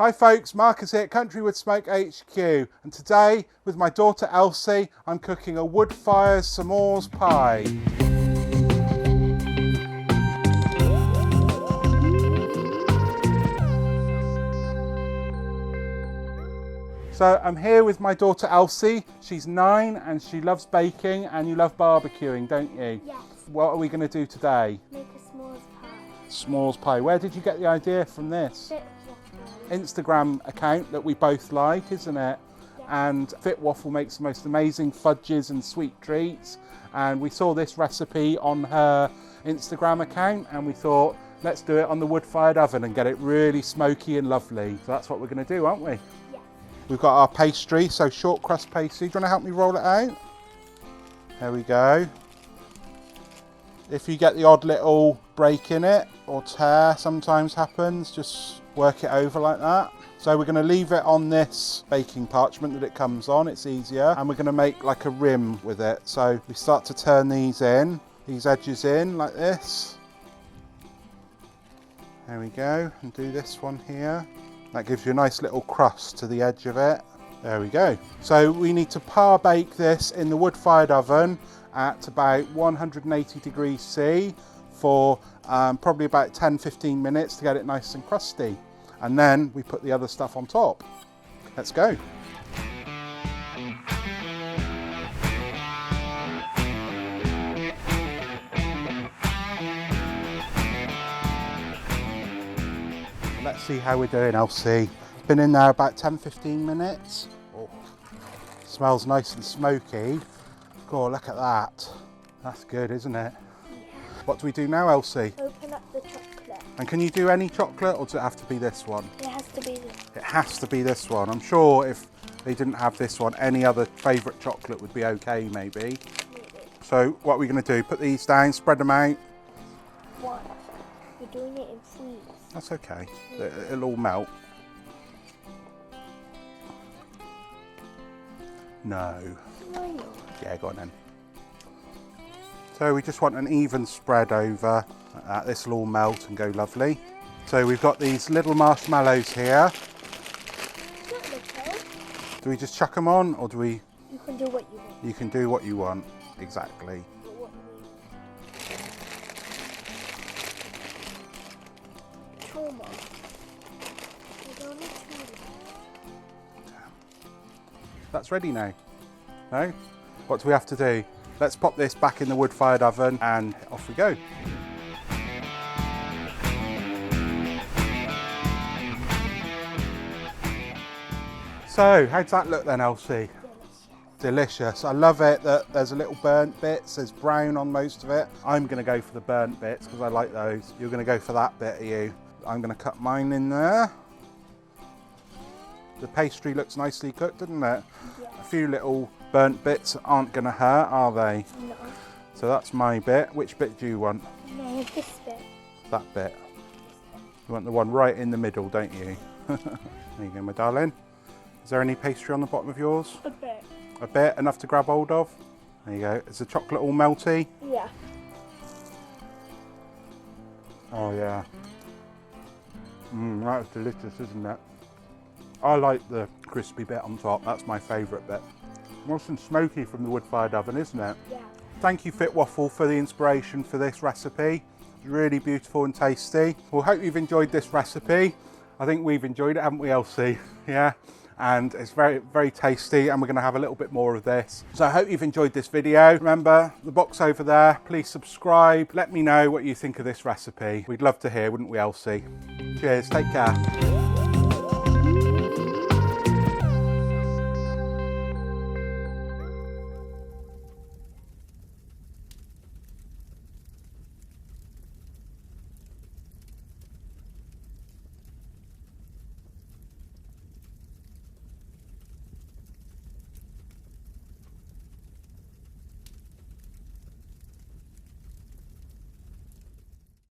Hi folks, Marcus here at CountryWoodSmoke HQ, and today with my daughter Elsie I'm cooking a wood-fired s'mores pie. So I'm here with my daughter Elsie. She's 9 and she loves baking, and you love barbecuing, don't you? Yes. What are we going to do today? Make a s'mores pie. S'mores pie. Where did you get the idea from this? Instagram account that we both like, isn't it? Yeah. And Fit Waffle makes the most amazing fudges and sweet treats, and we saw this recipe on her Instagram account and we thought, let's do it on the wood-fired oven and get it really smoky and lovely. So that's what we're going to do, aren't we? Yeah. We've got our pastry, so short crust pastry. Do you want to help me roll it out? There we go. If you get the odd little break in it or tear, sometimes happens, just work it over like that. So we're going to leave it on this baking parchment that it comes on, it's easier, and we're going to make like a rim with it. So we start to turn these edges in like this. There we go, and do this one here. That gives you a nice little crust to the edge of it. There we go. So we need to par bake this in the wood-fired oven at about 180 degrees C for probably about 10-15 minutes to get it nice and crusty. And then we put the other stuff on top. Let's go. Let's see how we're doing, Elsie. It's been in there about 10-15 minutes. Oh, smells nice and smoky. God, look at that. That's good, isn't it? Yeah. What do we do now, Elsie? Open up the chocolate. And can you do any chocolate, or does it have to be this one? It has to be this. It has to be this one. I'm sure if they didn't have this one, any other favourite chocolate would be okay, maybe. So what are we going to do? Put these down, spread them out. One. You're doing it in freeze. That's okay. It'll all melt. No. No. Yeah, go on then. So we just want an even spread over like that. This will all melt and go lovely. So we've got these little marshmallows here. Do we just chuck them on, or do we? You can do what you want. You can do what you want, exactly. That's ready now. No? What do we have to do? Let's pop this back in the wood-fired oven and off we go. So, how's that look then, Elsie? Delicious. I love it that there's a little burnt bits. There's brown on most of it. I'm going to go for the burnt bits because I like those. You're going to go for that bit, are you? I'm going to cut mine in there. The pastry looks nicely cooked, doesn't it? Yeah. A few little burnt bits aren't going to hurt, are they? No. So that's my bit. Which bit do you want? No, this bit. That bit. You want the one right in the middle, don't you? There you go, my darling. Is there any pastry on the bottom of yours? A bit. A bit? Enough to grab hold of? There you go. Is the chocolate all melty? Yeah. Oh, yeah. That's delicious, isn't it? I like the crispy bit on top. That's my favourite bit. Nice and smoky from the wood-fired oven, isn't it? Yeah. Thank you, Fit Waffle, for the inspiration for this recipe. It's really beautiful and tasty. Well, hope you've enjoyed this recipe. I think we've enjoyed it, haven't we, Elsie? Yeah. And it's very, very tasty, and we're going to have a little bit more of this. So I hope you've enjoyed this video. Remember, the box over there, please subscribe. Let me know what you think of this recipe. We'd love to hear, wouldn't we, Elsie? Cheers, take care.